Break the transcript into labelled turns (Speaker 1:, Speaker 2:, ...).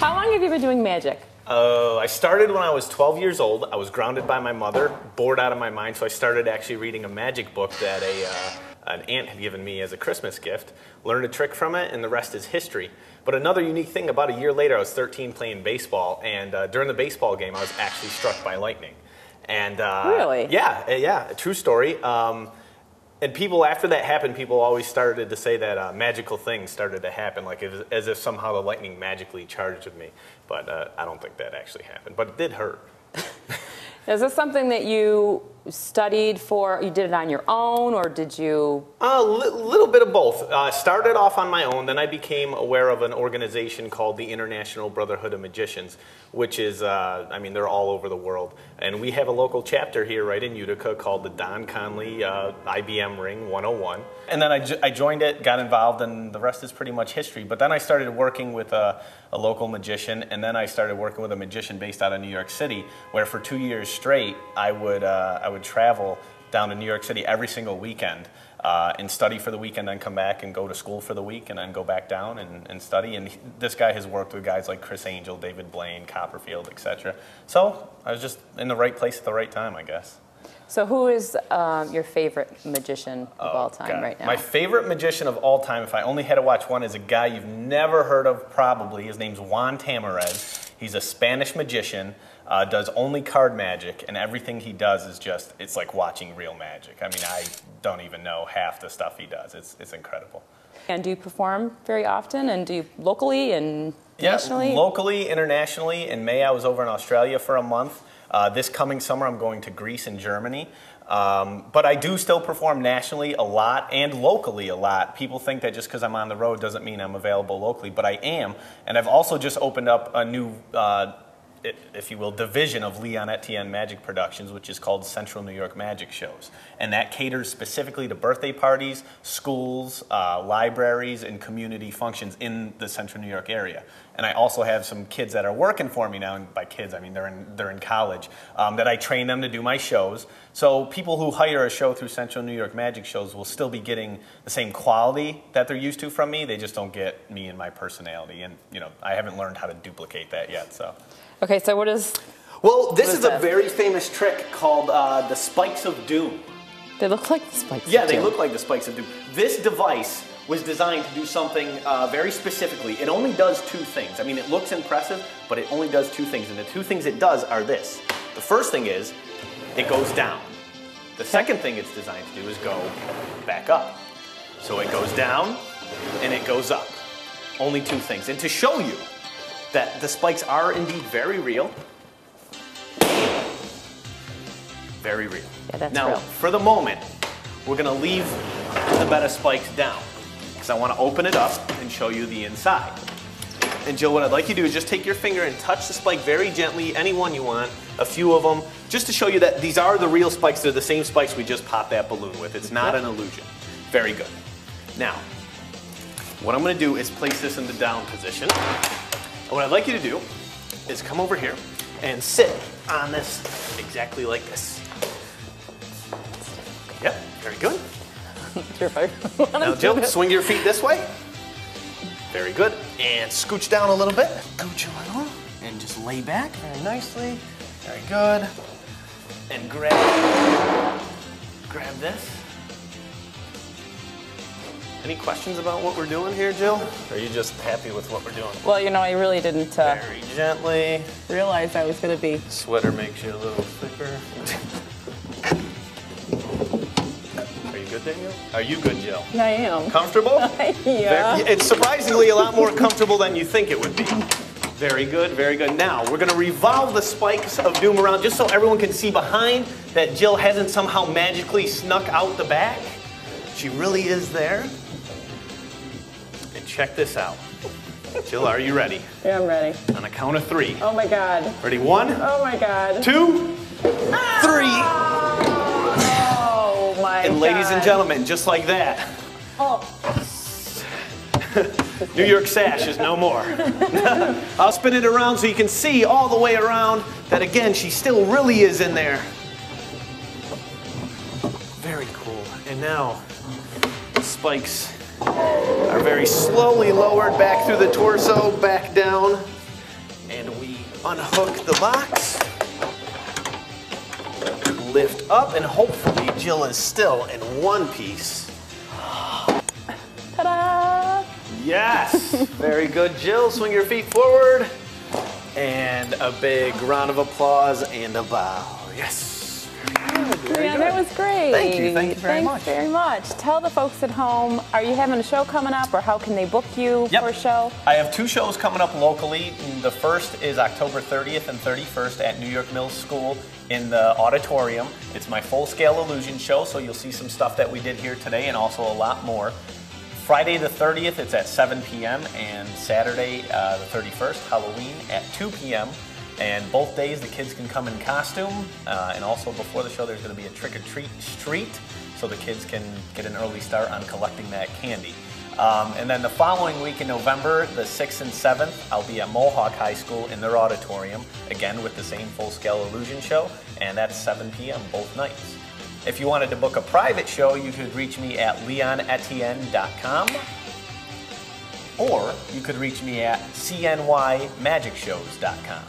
Speaker 1: How long have you been doing magic?
Speaker 2: I started when I was 12 years old. I was grounded by my mother, bored out of my mind, so I started actually reading a magic book that an aunt had given me as a Christmas gift. Learned a trick from it, and the rest is history. But another unique thing, about a year later, I was 13 playing baseball, and during the baseball game, I was actually struck by lightning. And
Speaker 1: really?
Speaker 2: Yeah, a true story. And people, after that happened, people always started to say that magical things started to happen, like as if somehow the lightning magically charged me. But I don't think that actually happened. But it did hurt.
Speaker 1: Is this something that you studied for? You did it on your own, or did you?
Speaker 2: A little bit of both. Started off on my own, then I became aware of an organization called the International Brotherhood of Magicians, which is, I mean, they're all over the world. And we have a local chapter here right in Utica called the Don Conley IBM Ring 101. And then I joined it, got involved, and the rest is pretty much history. But then I started working with a local magician, and then I started working with a magician based out of New York City, where for 2 years straight, I would travel down to New York City every single weekend and study for the weekend, then come back and go to school for the week, and then go back down and study. And this guy has worked with guys like Chris Angel, David Blaine, Copperfield, etc. So I was just in the right place at the right time, I guess.
Speaker 1: So who is your favorite magician of all time right now?
Speaker 2: My favorite magician of all time, if I only had to watch one, is a guy you've never heard of probably. His name's Juan Tamarez. He's a Spanish magician, does only card magic, and everything he does is just, it's like watching real magic. I mean, I don't even know half the stuff he does. It's incredible. And
Speaker 1: do you perform very often, and do you locally and nationally?
Speaker 2: Yeah, locally, internationally. In May, I was over in Australia for a month. This coming summer, I'm going to Greece and Germany. But I do still perform nationally a lot and locally a lot. People think that just because I'm on the road doesn't mean I'm available locally, but I am. And I've also just opened up a new, if you will, division of Leon Etienne Magic Productions, which is called Central New York Magic Shows. And that caters specifically to birthday parties, schools, libraries, and community functions in the Central New York area. And I also have some kids that are working for me now, and by kids I mean they're in college, that I train them to do my shows. So people who hire a show through Central New York Magic Shows will still be getting the same quality that they're used to from me. They just don't get me and my personality. And you know, I haven't learned how to duplicate that yet. So.
Speaker 1: Okay, so what is?
Speaker 2: Well, this is a very famous trick called the Spikes of Doom.
Speaker 1: They look like the spikes of doom.
Speaker 2: Yeah, they look like the Spikes of Doom. This device was designed to do something very specifically. It only does two things. I mean, it looks impressive, but it only does two things. And the two things it does are this. The first thing is, it goes down. The second thing it's designed to do is go back up. So it goes down, and it goes up. Only two things. And to show you that the spikes are indeed very real, very real.
Speaker 1: Yeah, that's
Speaker 2: now,
Speaker 1: real.
Speaker 2: for the moment, we're going to leave the bed of spikes down, because I want to open it up and show you the inside. And Jill, what I'd like you to do is just take your finger and touch the spike very gently, any one you want, a few of them, just to show you that these are the real spikes. They're the same spikes we just popped that balloon with. It's not an illusion. Very good. Now, what I'm going to do is place this in the down position. And what I'd like you to do is come over here and sit on this exactly like this. Yep, very good. Now, Jill, swing your feet this way. Very good. And scooch down a little bit. Scooch a little. And just lay back very nicely. Very good. And grab this. Any questions about what we're doing here, Jill? Or are you just happy with what we're doing?
Speaker 1: Well, you know, I really didn't
Speaker 2: very gently
Speaker 1: realize I was going to be.
Speaker 2: Sweater makes you a little thicker. Are you good, Daniel? Are you good, Jill?
Speaker 1: I am.
Speaker 2: Comfortable?
Speaker 1: Yeah.
Speaker 2: It's surprisingly a lot more comfortable than you think it would be. Very good, very good. Now, we're going to revolve the spikes of doom around just so everyone can see behind that Jill hasn't somehow magically snuck out the back. She really is there. And check this out. Jill, are you ready?
Speaker 1: Yeah, I'm ready.
Speaker 2: On a count of three.
Speaker 1: Oh my God.
Speaker 2: Ready? 1.
Speaker 1: Oh my God.
Speaker 2: 2, 3.
Speaker 1: Oh my God.
Speaker 2: And ladies and gentlemen, just like that.
Speaker 1: Oh.
Speaker 2: New York sash is no more. I'll spin it around so you can see all the way around that again, she still really is in there. Very cool. And now, the spikes are very slowly lowered back through the torso, back down. we unhook the box, lift up, and hopefully Jill is still in one piece.
Speaker 1: Ta-da!
Speaker 2: Yes! Very good, Jill. Swing your feet forward. And a big round of applause and a bow. Yes. Very
Speaker 1: Yeah,
Speaker 2: good.
Speaker 1: that was great.
Speaker 2: Thank you very much.
Speaker 1: Thanks very much. Tell the folks at home, are you having a show coming up, or how can they book you
Speaker 2: Yep.
Speaker 1: for a show?
Speaker 2: I have 2 shows coming up locally. The first is October 30th and 31st at New York Mills School in the auditorium. It's my full-scale illusion show, so you'll see some stuff that we did here today and also a lot more. Friday the 30th, it's at 7 p.m. and Saturday the 31st, Halloween, at 2 p.m. And both days the kids can come in costume, and also before the show there's going to be a trick-or-treat street, so the kids can get an early start on collecting that candy. And then the following week in November, the 6th and 7th, I'll be at Mohawk High School in their auditorium, again with the same full-scale illusion show, and that's 7 p.m. both nights. If you wanted to book a private show, you could reach me at leonetienne.com, or you could reach me at cnymagicshows.com.